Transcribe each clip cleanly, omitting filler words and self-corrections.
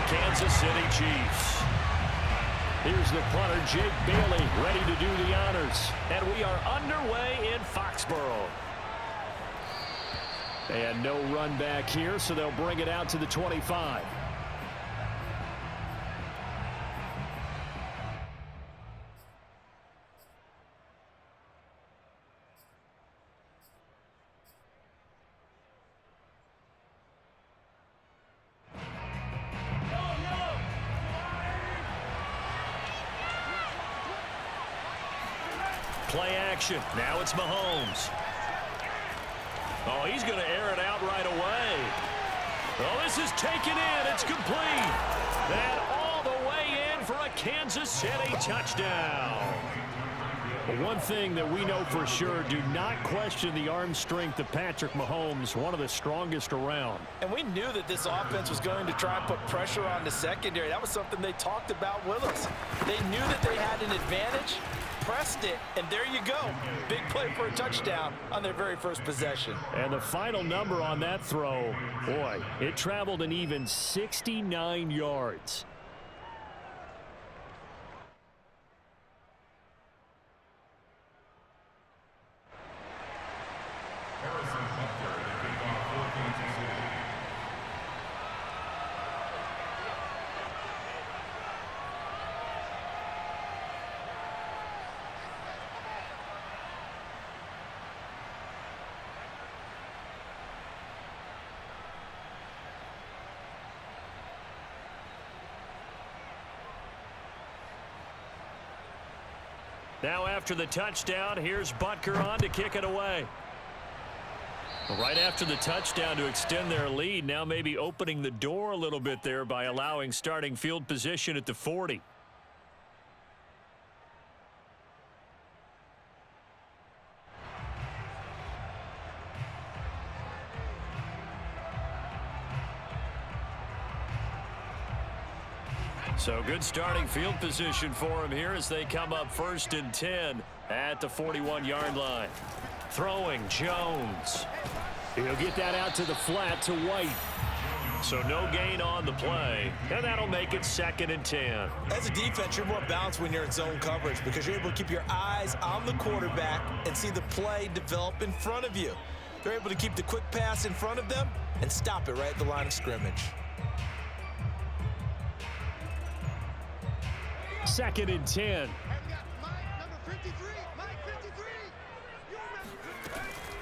the Kansas City Chiefs. Here's the punter, Jake Bailey, ready to do the honors. And we are underway in Foxborough. And no run back here, so they'll bring it out to the 25. Play action. Now it's Mahomes. Oh, he's going to air it out right away. Oh, this is taken in. It's complete. And all the way in for a Kansas City touchdown. One thing that we know for sure, do not question the arm strength of Patrick Mahomes, one of the strongest around. And we knew that this offense was going to try and put pressure on the secondary. That was something they talked about with us. They knew that they had an advantage, pressed it, and there you go. Big play for a touchdown on their very first possession. And the final number on that throw, boy, it traveled an even 69 yards. Now after the touchdown, here's Butker on to kick it away. Right after the touchdown to extend their lead, now maybe opening the door a little bit there by allowing starting field position at the 40. So good starting field position for him here as they come up 1st and 10 at the 41-yard line. Throwing, Jones. He'll get that out to the flat to White. So no gain on the play, and that'll make it 2nd and 10. As a defense, you're more balanced when you're in zone coverage because you're able to keep your eyes on the quarterback and see the play develop in front of you. They're able to keep the quick pass in front of them and stop it right at the line of scrimmage. 2nd and 10.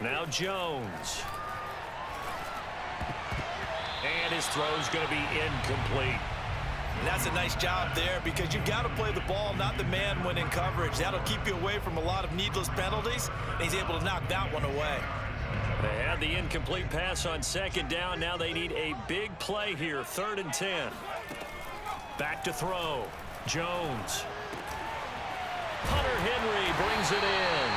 Now Jones. And his throw's going to be incomplete. And that's a nice job there because you've got to play the ball, not the man when in coverage. That'll keep you away from a lot of needless penalties, and he's able to knock that one away. They had the incomplete pass on 2nd down. Now they need a big play here, 3rd and 10. Back to throw. Jones. Hunter Henry brings it in.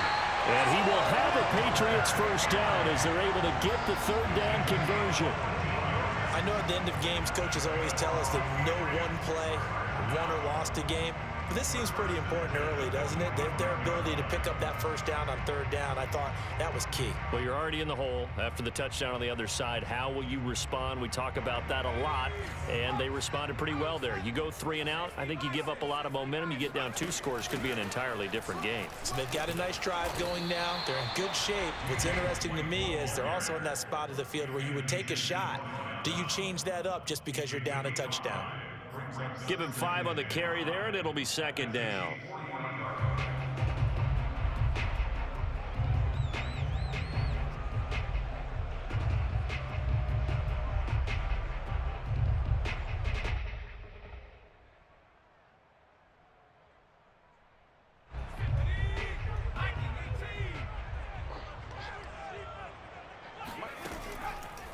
And he will have a Patriots first down as they're able to get the 3rd down conversion. I know at the end of games, coaches always tell us that no one play won or lost a game. But this seems pretty important early, doesn't it? Their ability to pick up that first down on 3rd down, I thought that was key. Well, you're already in the hole after the touchdown on the other side. How will you respond? We talk about that a lot, and they responded pretty well there. You go 3 and out, I think you give up a lot of momentum. You get down 2 scores, could be an entirely different game. So they've got a nice drive going now. They're in good shape. What's interesting to me is they're also in that spot of the field where you would take a shot. Do you change that up just because you're down a touchdown? Give him 5 on the carry there, and it'll be 2nd down.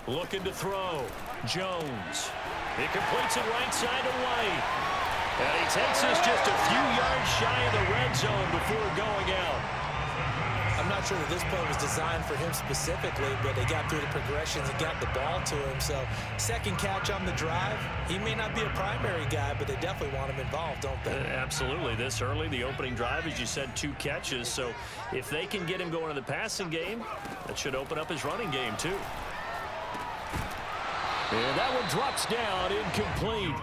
Looking to throw. Jones. He completes it right side to White. And he takes us just a few yards shy of the red zone before going out. I'm not sure that this play was designed for him specifically, but they got through the progressions and got the ball to him. So 2nd catch on the drive. He may not be a primary guy, but they definitely want him involved, don't they? Absolutely. This early, the opening drive, as you said, 2 catches. So if they can get him going in the passing game, that should open up his running game too. And that one drops down, incomplete.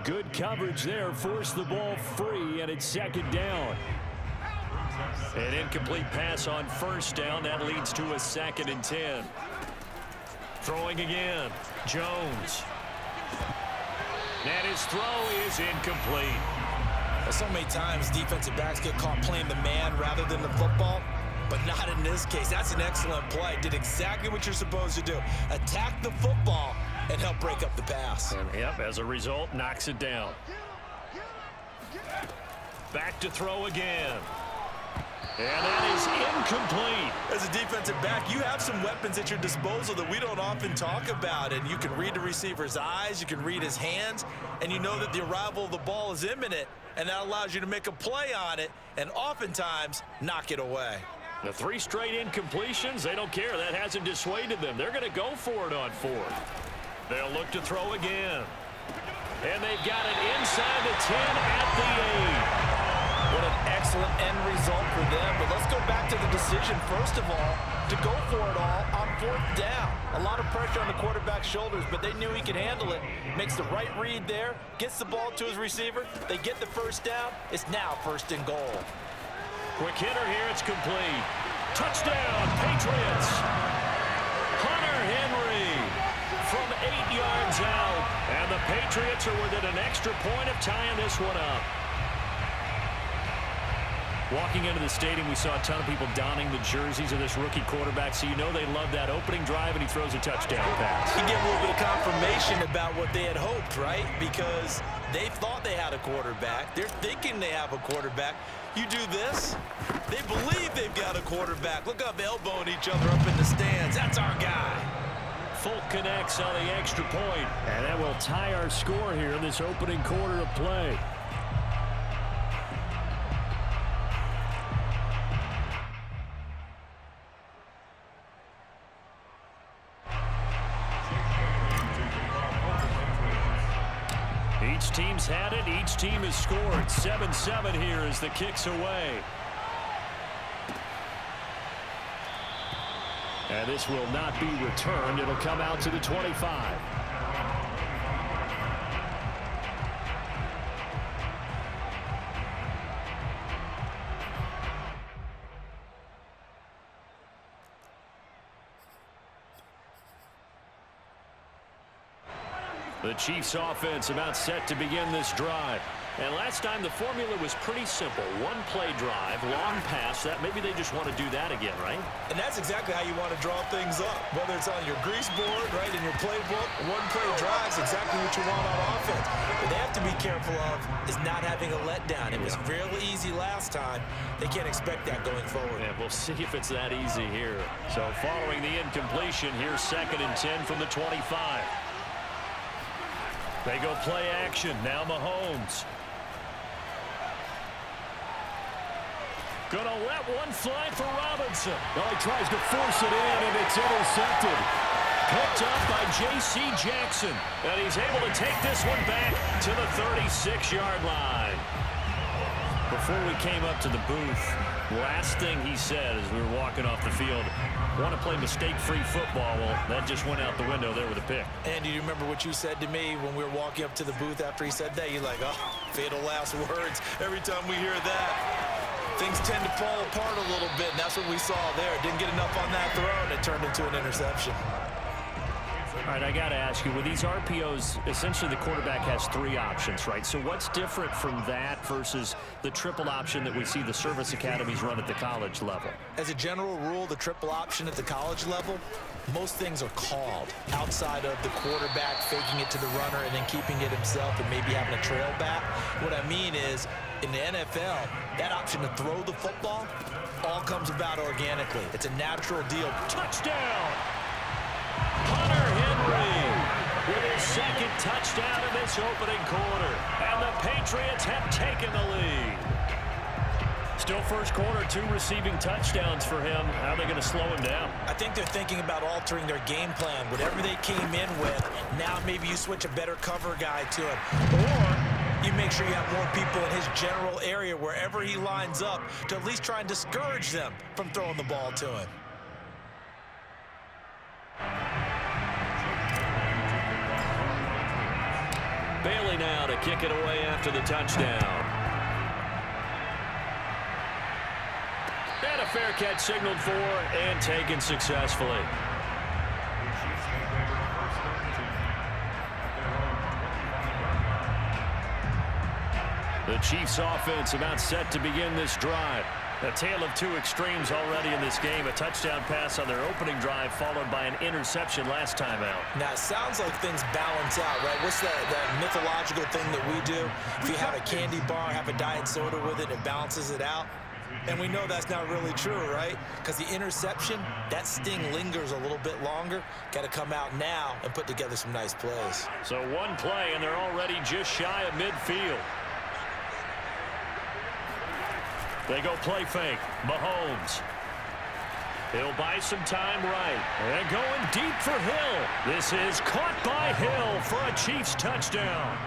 Good coverage there. Forced the ball free, and it's second down. An incomplete pass on first down. That leads to a 2nd and 10. Throwing again. Jones. And his throw is incomplete. So many times defensive backs get caught playing the man rather than the football, but not in this case. That's an excellent play. Did exactly what you're supposed to do. Attack the football and help break up the pass. And, yep, as a result, knocks it down. Back to throw again. And that is incomplete. As a defensive back, you have some weapons at your disposal that we don't often talk about. And you can read the receiver's eyes, you can read his hands, and you know that the arrival of the ball is imminent, and that allows you to make a play on it and oftentimes knock it away. The 3 straight incompletions, they don't care. That hasn't dissuaded them. They're going to go for it on 4th. They'll look to throw again. And they've got it inside the 10 at the 8. What an excellent end result for them. But let's go back to the decision, first of all, to go for it all on 4th down. A lot of pressure on the quarterback's shoulders, but they knew he could handle it. Makes the right read there, gets the ball to his receiver. They get the first down. It's now 1st and goal. Quick hitter here. It's complete. Touchdown, Patriots. Hunter Henry from 8 yards out. And the Patriots are within an extra point of tying this one up. Walking into the stadium, we saw a ton of people donning the jerseys of this rookie quarterback, so you know they love that opening drive, and he throws a touchdown pass. You get a little bit of confirmation about what they had hoped, right? Because they thought they had a quarterback. They're thinking they have a quarterback. You do this, they believe they've got a quarterback. Look up, elbowing each other up in the stands. That's our guy. Folk connects on the extra point, and that will tie our score here in this opening quarter of play. Each team's had it. Each team has scored. 7-7 here as the kick's away. And this will not be returned. It'll come out to the 25. The Chiefs offense about set to begin this drive. And last time the formula was pretty simple. One play drive, long pass. That maybe they just want to do that again, right? And that's exactly how you want to draw things up. Whether it's on your grease board, right, in your playbook, one play drive is exactly what you want on offense. What they have to be careful of is not having a letdown. It was fairly easy last time. They can't expect that going forward. Yeah, we'll see if it's that easy here. So following the incompletion, here's 2nd and 10 from the 25. They go play action. Now Mahomes. Gonna let one fly for Robinson. Well, he tries to force it in, and it's intercepted. Picked up by J.C. Jackson. And he's able to take this one back to the 36-yard line. Before we came up to the booth, last thing he said as we were walking off the field, want to play mistake-free football. Well, that just went out the window there with a pick. And do you remember what you said to me when we were walking up to the booth after he said that? You're like, oh, fatal last words. Every time we hear that, things tend to fall apart a little bit, and that's what we saw there. Didn't get enough on that throw, and it turned into an interception. All right, I got to ask you, with these RPOs, essentially the quarterback has 3 options, right? So what's different from that versus the triple option that we see the service academies run at the college level? As a general rule, the triple option at the college level, most things are called outside of the quarterback faking it to the runner and then keeping it himself and maybe having a trail back. What I mean is, in the NFL, that option to throw the football all comes about organically. It's a natural deal. Touchdown! Hunter Henry with his 2nd touchdown in this opening quarter. And the Patriots have taken the lead. Still first quarter, 2 receiving touchdowns for him. How are they going to slow him down? I think they're thinking about altering their game plan. Whatever they came in with, now maybe you switch a better cover guy to him. Or you make sure you have more people in his general area wherever he lines up to at least try and discourage them from throwing the ball to him. Bailey now to kick it away after the touchdown. And a fair catch signaled for and taken successfully. The Chiefs offense about set to begin this drive. A tale of two extremes already in this game. A touchdown pass on their opening drive followed by an interception last time out. Now, it sounds like things balance out, right? What's that mythological thing that we do? If you have a candy bar, have a diet soda with it, it balances it out. And we know that's not really true, right? Because the interception, that sting lingers a little bit longer. Got to come out now and put together some nice plays. So one play, and they're already just shy of midfield. They go play fake. Mahomes. He'll buy some time right. And going deep for Hill. This is caught by Hill for a Chiefs touchdown.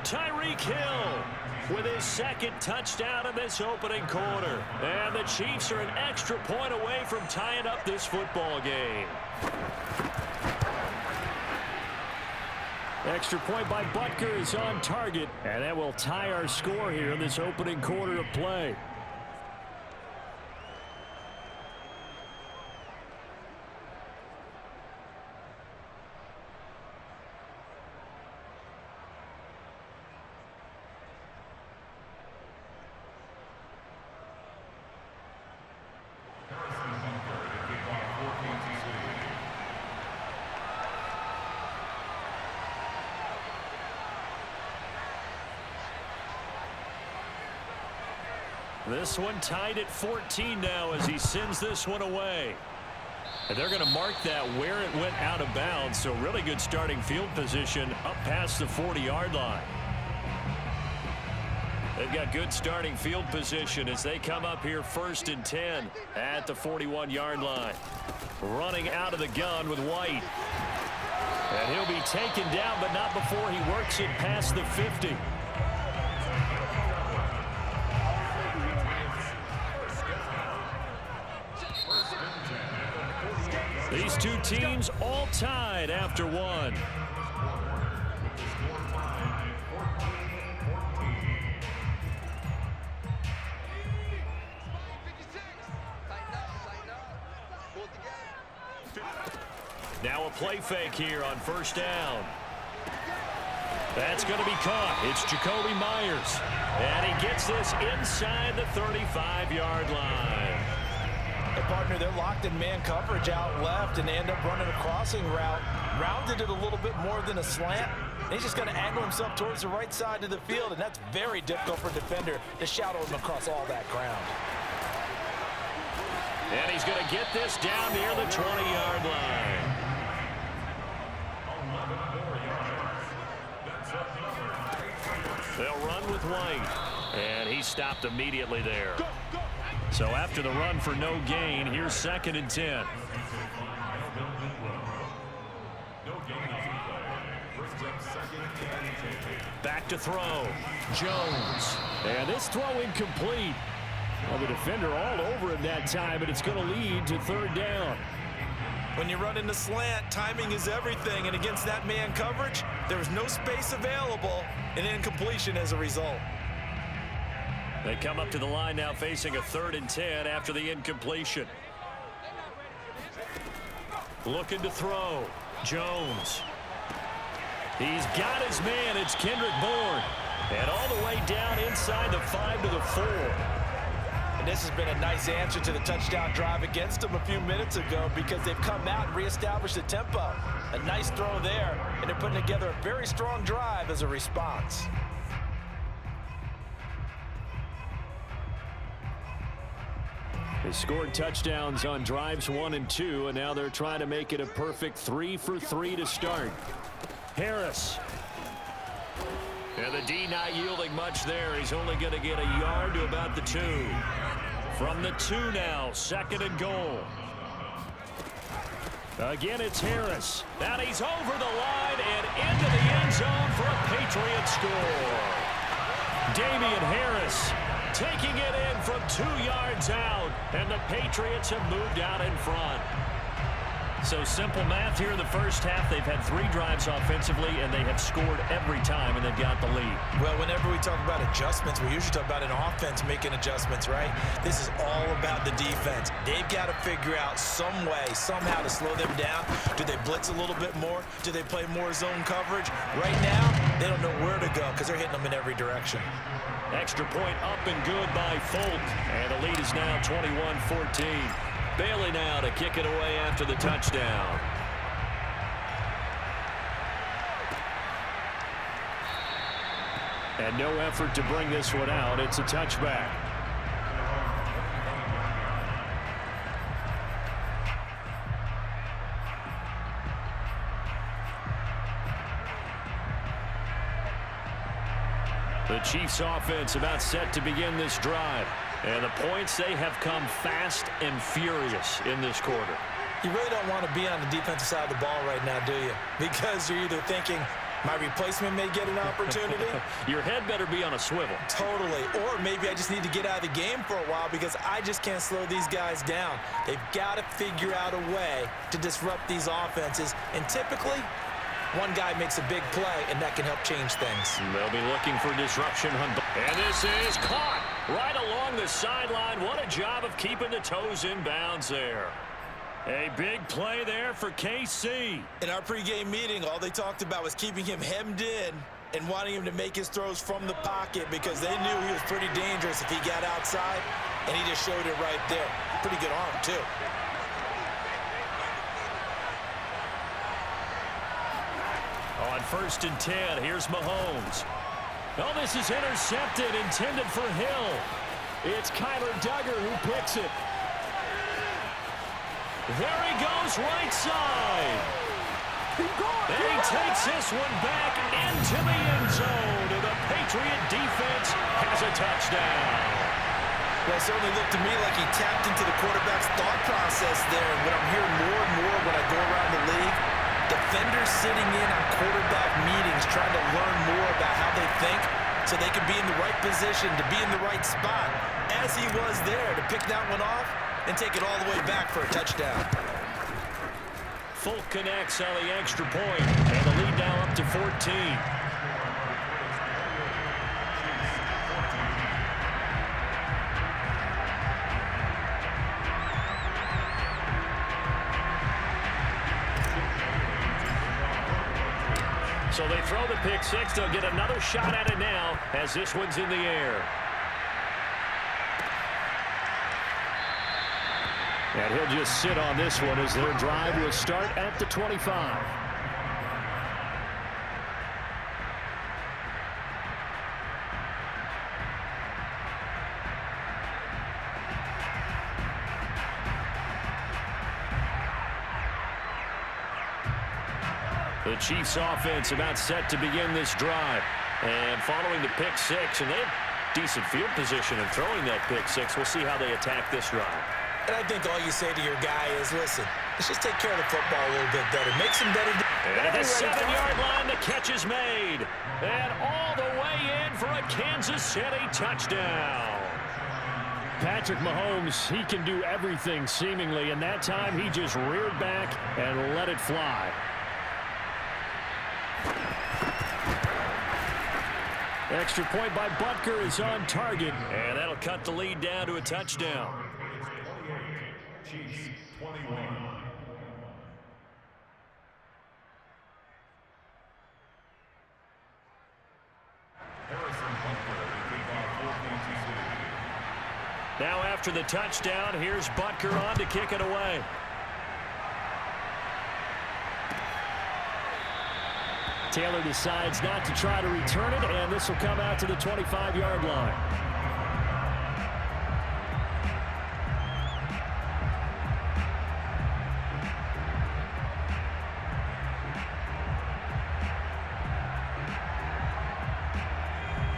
Tyreek Hill with his second touchdown in this opening quarter. And the Chiefs are an extra point away from tying up this football game. Extra point by Butker is on target, and that will tie our score here in this opening quarter of play. This one tied at 14 now as he sends this one away. And they're going to mark that where it went out of bounds. So really good starting field position up past the 40-yard line. They've got good starting field position as they come up here 1st and 10 at the 41-yard line. Running out of the gun with White. And he'll be taken down, but not before he works it past the 50. These two teams all tied after one. Now a play fake here on 1st down. That's going to be caught. It's Jacoby Myers. And he gets this inside the 35-yard line. Hey, partner, they're locked in man coverage out left, and they end up running a crossing route. Rounded it a little bit more than a slant. And he's just going to angle himself towards the right side of the field, and that's very difficult for a defender to shadow him across all that ground. And he's going to get this down near the 20-yard line. They'll run with White, and he stopped immediately there. So after the run for no gain, here's 2nd and 10. Back to throw. Jones. And this throw incomplete. Well, the defender all over him that time, but it's going to lead to 3rd down. When you run in the slant, timing is everything, and against that man coverage, there was no space available, and incompletion as a result. They come up to the line now facing a 3rd and 10 after the incompletion. Looking to throw. Jones. He's got his man. It's Kendrick Bourne. And all the way down inside the 5 to the 4. And this has been a nice answer to the touchdown drive against them a few minutes ago because they've come out and reestablished the tempo. A nice throw there, and they're putting together a very strong drive as a response. They scored touchdowns on drives 1 and 2, and now they're trying to make it a perfect 3 for 3 to start. Harris. And the D not yielding much there. He's only going to get a yard to about the 2. From the 2 now, 2nd and goal. Again, it's Harris. And he's over the line and into the end zone for a Patriot score. Damian Harris taking it in from 2 yards out, and the Patriots have moved out in front. So simple math here in the first half. They've had 3 drives offensively, and they have scored every time, and they've got the lead. Well, whenever we talk about adjustments, we usually talk about an offense making adjustments, right? This is all about the defense. They've got to figure out some way, somehow to slow them down. Do they blitz a little bit more? Do they play more zone coverage? Right now, they don't know where to go because they're hitting them in every direction. Extra point up and good by Folk. And the lead is now 21-14. Bailey now to kick it away after the touchdown. And no effort to bring this one out. It's a touchback. The Chiefs offense about set to begin this drive. And the points, they have come fast and furious in this quarter. You really don't want to be on the defensive side of the ball right now, do you? Because you're either thinking, my replacement may get an opportunity. Your head better be on a swivel. Totally. Or maybe I just need to get out of the game for a while because I just can't slow these guys down. They've got to figure out a way to disrupt these offenses. And typically, one guy makes a big play, and that can help change things. They'll be looking for disruption. And this is caught right along the sideline. What a job of keeping the toes in bounds there. A big play there for KC. In our pregame meeting, all they talked about was keeping him hemmed in and wanting him to make his throws from the pocket because they knew he was pretty dangerous if he got outside, and he just showed it right there. Pretty good arm, too. On 1st and 10, here's Mahomes. Oh, this is intercepted, intended for Hill. It's Kyler Duggar who picks it. There he goes, right side. And he takes this one back into the end zone. And the Patriot defense has a touchdown. Well, it certainly looked to me like he tapped into the quarterback's thought process there. And what I'm hearing more and more when I go around the league, defenders sitting in on quarterback meetings trying to learn more about how they think so they can be in the right position to be in the right spot, as he was there to pick that one off and take it all the way back for a touchdown. Folk connects on the extra point, and the lead now up to 14. So they throw the pick six. They'll get another shot at it now as this one's in the air. And he'll just sit on this one as their drive will start at the 25. The Chiefs offense about set to begin this drive. And following the pick six, and they have decent field position in throwing that pick six. We'll see how they attack this drive. And I think all you say to your guy is, listen, let's just take care of the football a little bit better. Make some better. And at the 7-yard line, the catch is made. And all the way in for a Kansas City touchdown. Patrick Mahomes, he can do everything seemingly, and that time he just reared back and let it fly. Extra point by Butker is on target, and that'll cut the lead down to a touchdown. Chiefs 21. Now after the touchdown, here's Butker on to kick it away. Taylor decides not to try to return it, and this will come out to the 25-yard line.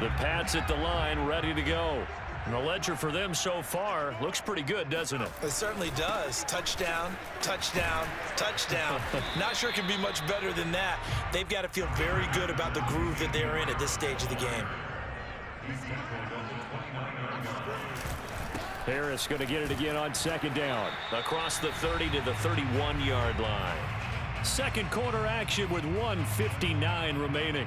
The Pats at the line, ready to go. And the ledger for them so far looks pretty good, doesn't it? It certainly does. Touchdown, touchdown, touchdown. Not sure it can be much better than that. They've got to feel very good about the groove that they're in at this stage of the game. Harris going to get it again on second down. Across the 30 to the 31-yard line. Second quarter action with 1:59 remaining.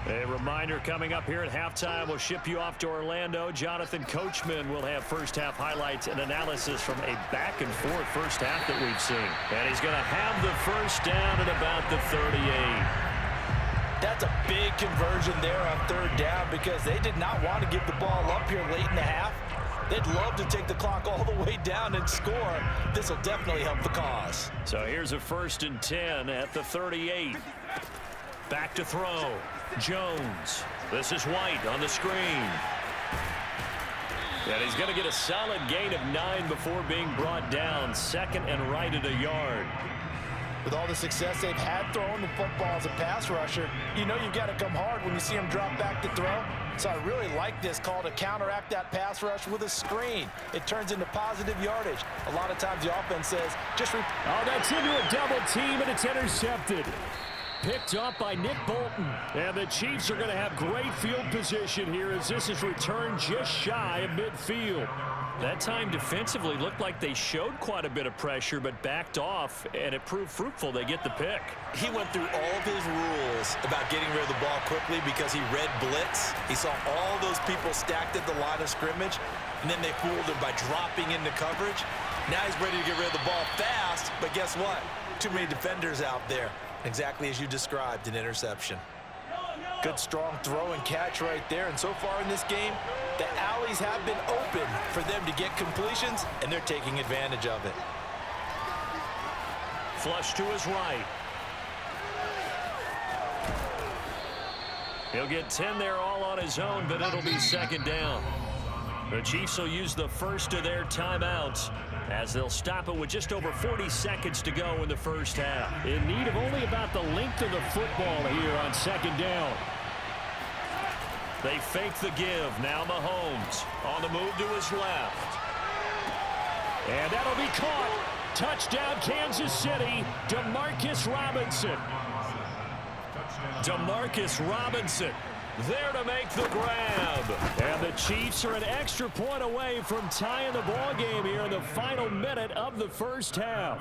A reminder coming up here at halftime, we'll ship you off to Orlando. Jonathan Coachman will have first-half highlights and analysis from a back-and-forth first half that we've seen. And he's going to have the first down at about the 38. That's a big conversion there on third down because they did not want to give the ball up here late in the half. They'd love to take the clock all the way down and score. This will definitely help the cause. So here's a 1st and 10 at the 38. Back to throw. Jones. This is White on the screen. And he's going to get a solid gain of 9 before being brought down. Second and right at a yard. With all the success they've had throwing the football as a pass rusher, you know you've got to come hard when you see him drop back to throw. So I really like this call to counteract that pass rush with a screen. It turns into positive yardage. A lot of times the offense says, that's into a double team, and it's intercepted. Picked up by Nick Bolton. And the Chiefs are going to have great field position here as this is returned just shy of midfield. That time defensively looked like they showed quite a bit of pressure but backed off, and it proved fruitful. They get the pick. He went through all of his rules about getting rid of the ball quickly because he read blitz. He saw all those people stacked at the line of scrimmage, and then they fooled him by dropping into coverage. Now he's ready to get rid of the ball fast, but guess what? Too many defenders out there. Exactly as you described, an interception. Good strong throw and catch right there. And so far in this game, the alleys have been open for them to get completions, and they're taking advantage of it. Flush to his right. He'll get 10 there all on his own, but it'll be second down. The Chiefs will use the first of their timeouts as they'll stop it with just over 40 seconds to go in the first half. In need of only about the length of the football here on second down. They fake the give. Now Mahomes on the move to his left. And that'll be caught. Touchdown, Kansas City. Demarcus Robinson. Demarcus Robinson there to make the grab. And the Chiefs are an extra point away from tying the ball game here in the final minute of the first half.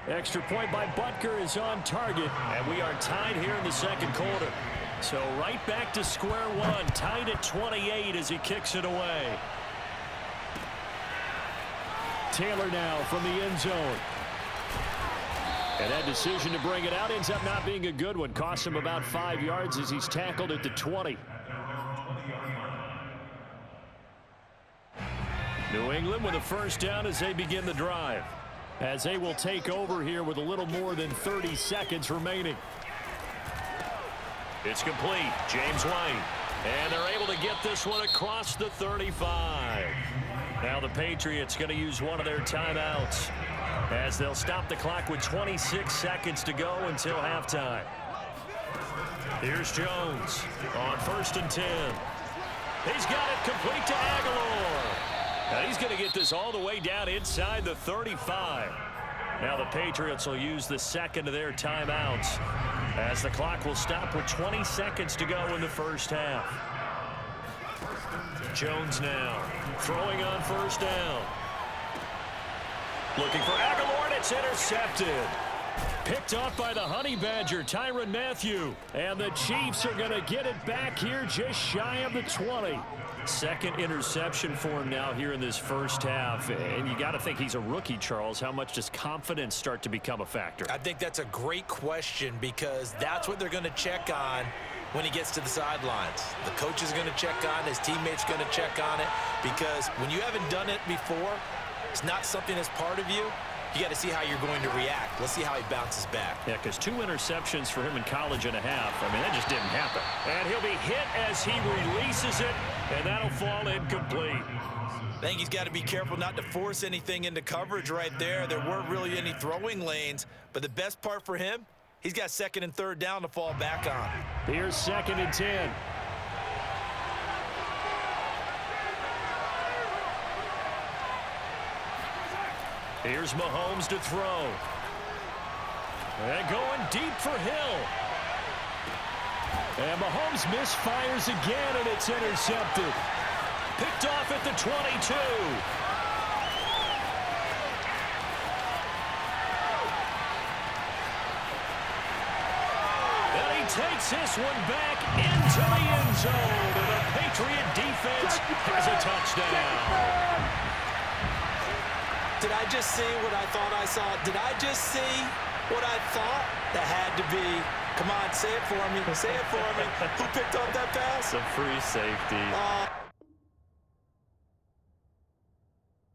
Extra point by Butker is on target, and we are tied here in the second quarter. So right back to square one, tied at 28 as he kicks it away. Taylor now from the end zone. And that decision to bring it out ends up not being a good one. Costs him about 5 yards as he's tackled at the 20. New England with a first down as they begin the drive. As they will take over here with a little more than 30 seconds remaining. It's complete. James White. And they're able to get this one across the 35. Now the Patriots going to use one of their timeouts as they'll stop the clock with 26 seconds to go until halftime. Here's Jones on 1st and 10. He's got it complete to Aguilar. And he's going to get this all the way down inside the 35. Now the Patriots will use the second of their timeouts as the clock will stop with 20 seconds to go in the first half. Jones now throwing on first down. Looking for Aguilar, and it's intercepted. Picked off by the Honey Badger, Tyrann Mathieu. And the Chiefs are going to get it back here just shy of the 20. Second interception for him now here in this first half. And you got to think he's a rookie, Charles. How much does confidence start to become a factor? I think that's a great question because that's what they're going to check on when he gets to the sidelines. The coach is going to check on, his teammates going to check on it, because when you haven't done it before, it's not something that's part of you. You got to see how you're going to react. Let's see how he bounces back. Yeah, because 2 interceptions for him in college and a half. I mean, that just didn't happen. And he'll be hit as he releases it, and that'll fall incomplete. I think he's got to be careful not to force anything into coverage right there. There weren't really any throwing lanes, but the best part for him, he's got 2nd and 3rd down to fall back on. Here's 2nd and 10. Here's Mahomes to throw. And going deep for Hill. And Mahomes misfires again, and it's intercepted. Picked off at the 22. And he takes this one back into the end zone. And the Patriot defense has a touchdown. Did I just see what I thought I saw? Did I just see what I thought? That had to be. Come on, say it for me. Say it for me. Who picked up that pass? It's a free safety.